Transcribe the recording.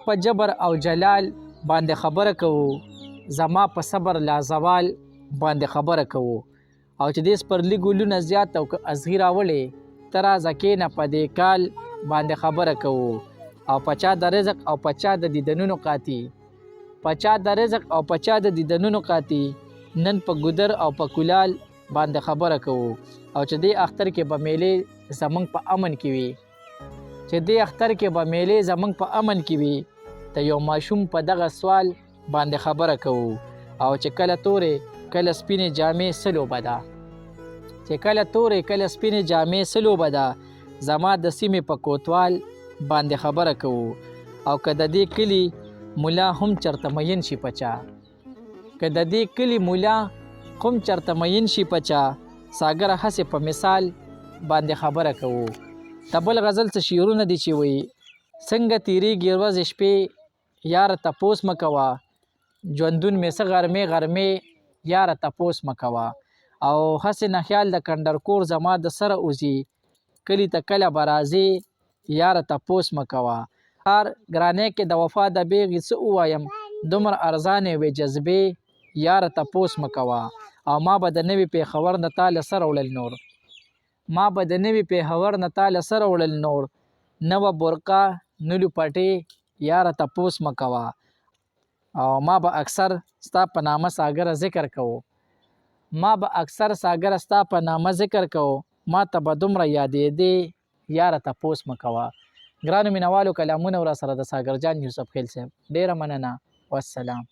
په جبر او جلال باندې خبره کوو، زما په صبر لا زوال باندې خبره کوو. او چې دې سپرلي ګلونه زیات او که ازغي راولې ته رازه کښېنه په دې کال باندې خبره کوو. او په چا د رزق او په چا د دیدنونو قاتي، په چا د رزق او په چا د دیدنونو قاتي، نن په ګودر او په کولال باندې خبره کوو. او چې دې اختر کې به میلې زمونږ په امن کې وي، چې دې اختر کې به میلې زمونږ په امن کې وي، ته یو ماشوم په دغه سوال باندې خبره کوو. او چې کله تورې کله سپینې جامې څه لوبه ده، چې کله تورې کله سپینې جامې څه لوبه ده، زما د سیمې په کوتوال باندې خبره کوو. او که د دې کلي مولا هم چرته مین شي پچا، که د دې کلي مولا هم چرته مین شي پچا، ساګره هسې په مثال باندې خبره کوو. د بل غزل څه شعرونه دي چې وایي څنګه تیریږي ورځې شپې یاره تپوس مه کوه، ژوندون مې څه غرمې غرمې یاره تپوس مه کوه. او هسې نه خیال د کنډرکور زما د سره وځي، کلي ته کله به راځې یاره تپوس مه کوه. هر ګرانۍ کې د وفا د بیغې څه ووایم، دومره ارزانې وې جذبې یاره تپوس مه کوه. او ما به د نوي پېښور نه تا له سره وړل نور، ما به د نوي پېښور نه تا له سره وړل نور، نه وه برقه نه لوپټې یاره تپوس مه کوه. او ما به اکثر ستا په نامه ساګره ذکر کوو، ما به اکثر ساګره ستا په نامه ذکر کوو، ما ته به دومره یادېدې یاره تپوس مه کوه. ګرانو مینوالو کلامونه وراسره د ساګر جان یوسف خیل صاحب، ډېره مننه، والسلام.